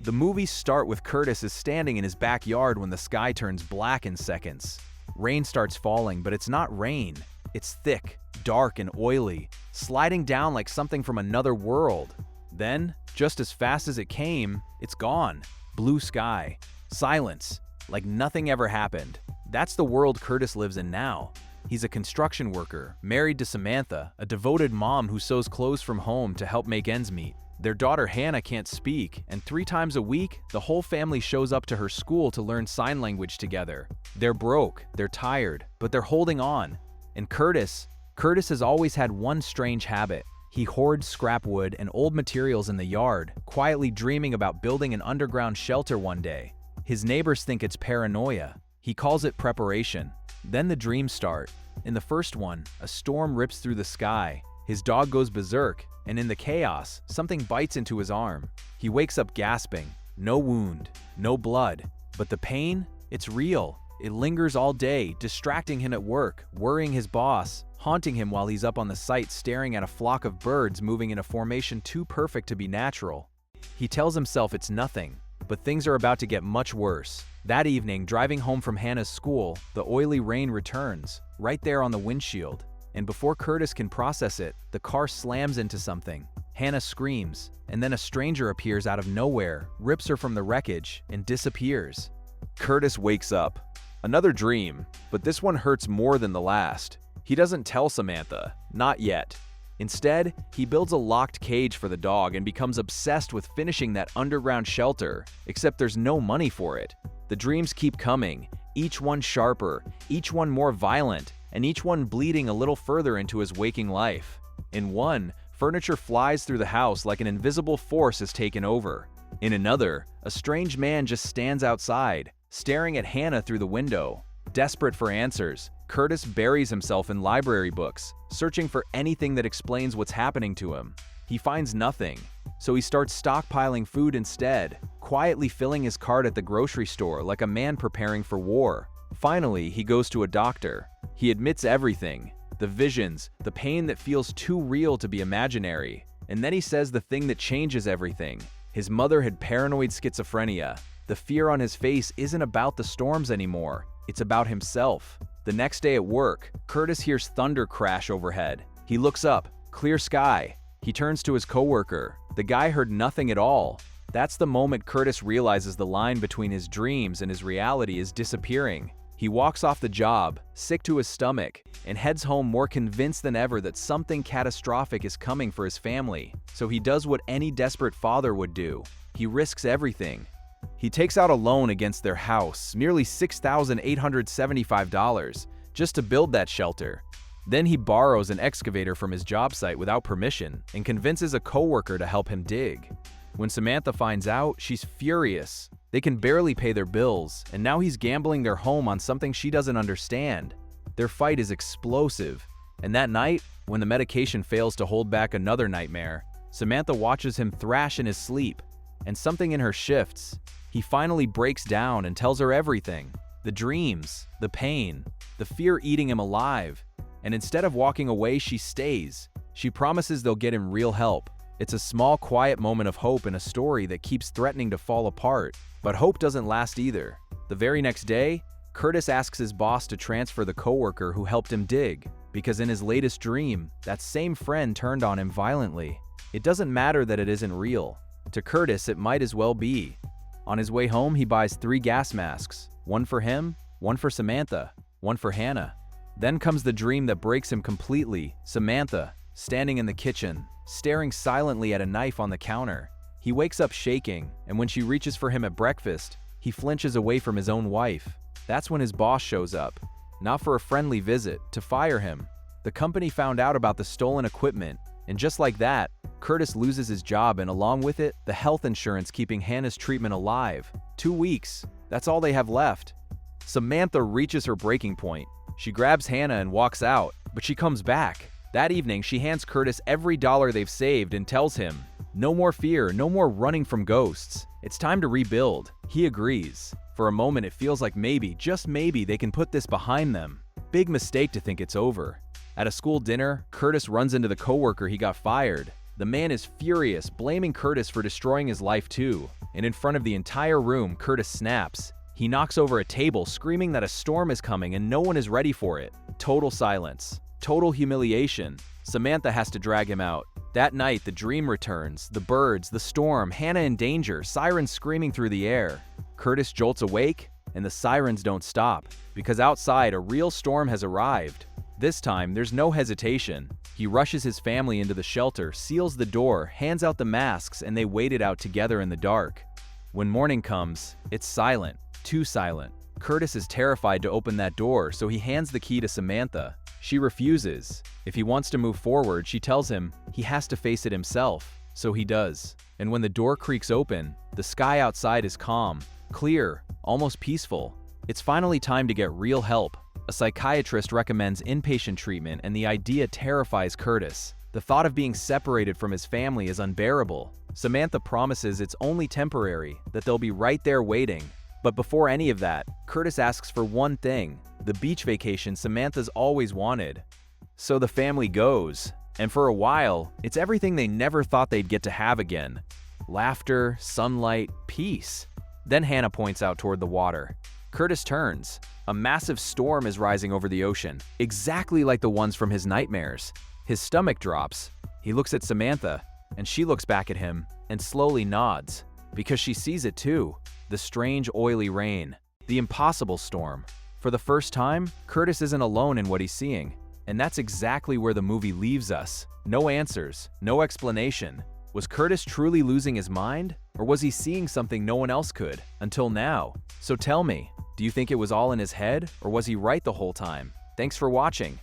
The movies start with Curtis is standing in his backyard when the sky turns black in seconds. Rain starts falling, but it's not rain. It's thick, dark, and oily, sliding down like something from another world. Then, just as fast as it came, it's gone. Blue sky. Silence. Like nothing ever happened. That's the world Curtis lives in now. He's a construction worker, married to Samantha, a devoted mom who sews clothes from home to help make ends meet. Their daughter Hannah can't speak, and 3 times a week, the whole family shows up to her school to learn sign language together. They're broke, they're tired, but they're holding on. And Curtis has always had one strange habit. He hoards scrap wood and old materials in the yard, quietly dreaming about building an underground shelter one day. His neighbors think it's paranoia. He calls it preparation. Then the dreams start. In the first one, a storm rips through the sky. His dog goes berserk, and in the chaos, something bites into his arm. He wakes up gasping. No wound, no blood. But the pain? It's real. It lingers all day, distracting him at work, worrying his boss, haunting him while he's up on the site staring at a flock of birds moving in a formation too perfect to be natural. He tells himself it's nothing, but things are about to get much worse. That evening, driving home from Hannah's school, the oily rain returns, right there on the windshield. And before Curtis can process it, the car slams into something. Hannah screams, and then a stranger appears out of nowhere, rips her from the wreckage, and disappears. Curtis wakes up. Another dream, but this one hurts more than the last. He doesn't tell Samantha, not yet. Instead, he builds a locked cage for the dog and becomes obsessed with finishing that underground shelter, except there's no money for it. The dreams keep coming, each one sharper, each one more violent, and each one bleeding a little further into his waking life. In one, furniture flies through the house like an invisible force has taken over. In another, a strange man just stands outside, staring at Hannah through the window. Desperate for answers, Curtis buries himself in library books, searching for anything that explains what's happening to him. He finds nothing, so he starts stockpiling food instead, quietly filling his cart at the grocery store like a man preparing for war. Finally, he goes to a doctor. He admits everything, the visions, the pain that feels too real to be imaginary. And then he says the thing that changes everything. His mother had paranoid schizophrenia. The fear on his face isn't about the storms anymore. It's about himself. The next day at work, Curtis hears thunder crash overhead. He looks up, clear sky. He turns to his coworker. The guy heard nothing at all. That's the moment Curtis realizes the line between his dreams and his reality is disappearing. He walks off the job, sick to his stomach, and heads home more convinced than ever that something catastrophic is coming for his family. So he does what any desperate father would do. He risks everything. He takes out a loan against their house, nearly $6,875, just to build that shelter. Then he borrows an excavator from his job site without permission and convinces a coworker to help him dig. When Samantha finds out, she's furious. They can barely pay their bills, and now he's gambling their home on something she doesn't understand. Their fight is explosive, and that night, when the medication fails to hold back another nightmare, Samantha watches him thrash in his sleep, and something in her shifts. He finally breaks down and tells her everything. The dreams, the pain, the fear eating him alive. And instead of walking away, she stays. She promises they'll get him real help. It's a small, quiet moment of hope in a story that keeps threatening to fall apart. But hope doesn't last either. The very next day, Curtis asks his boss to transfer the coworker who helped him dig, because in his latest dream, that same friend turned on him violently. It doesn't matter that it isn't real. To Curtis, it might as well be. On his way home, he buys 3 gas masks. One for him, one for Samantha, one for Hannah. Then comes the dream that breaks him completely. Samantha, standing in the kitchen, staring silently at a knife on the counter. He wakes up shaking, and when she reaches for him at breakfast, he flinches away from his own wife. That's when his boss shows up. Not for a friendly visit, to fire him. The company found out about the stolen equipment, and just like that, Curtis loses his job and along with it, the health insurance keeping Hannah's treatment alive. 2 weeks, that's all they have left. Samantha reaches her breaking point. She grabs Hannah and walks out, but she comes back. That evening, she hands Curtis every dollar they've saved and tells him, no more fear, no more running from ghosts. It's time to rebuild. He agrees. For a moment, it feels like maybe, just maybe, they can put this behind them. Big mistake to think it's over. At a school dinner, Curtis runs into the coworker he got fired. The man is furious, blaming Curtis for destroying his life too. and in front of the entire room, Curtis snaps. He knocks over a table, screaming that a storm is coming and no one is ready for it. Total silence. Total humiliation. Samantha has to drag him out. That night, the dream returns. The birds, the storm, Hannah in danger, sirens screaming through the air. Curtis jolts awake, and the sirens don't stop, because outside a real storm has arrived. This time, there's no hesitation. He rushes his family into the shelter, seals the door, hands out the masks, and they wait it out together in the dark. When morning comes, it's silent. Too silent. Curtis is terrified to open that door, so he hands the key to Samantha. She refuses. If he wants to move forward, she tells him he has to face it himself. So he does. And when the door creaks open, the sky outside is calm, clear, almost peaceful. It's finally time to get real help. A psychiatrist recommends inpatient treatment, and the idea terrifies Curtis. The thought of being separated from his family is unbearable. Samantha promises it's only temporary, that they'll be right there waiting. But before any of that, Curtis asks for one thing: the beach vacation Samantha's always wanted. So the family goes, and for a while, it's everything they never thought they'd get to have again. Laughter, sunlight, peace. Then Hannah points out toward the water. Curtis turns. A massive storm is rising over the ocean, exactly like the ones from his nightmares. His stomach drops. He looks at Samantha, and she looks back at him and slowly nods, because she sees it too. The strange oily rain. The impossible storm. For the first time, Curtis isn't alone in what he's seeing. And that's exactly where the movie leaves us. No answers, no explanation. Was Curtis truly losing his mind? Or was he seeing something no one else could, until now? So tell me, do you think it was all in his head, or was he right the whole time? Thanks for watching.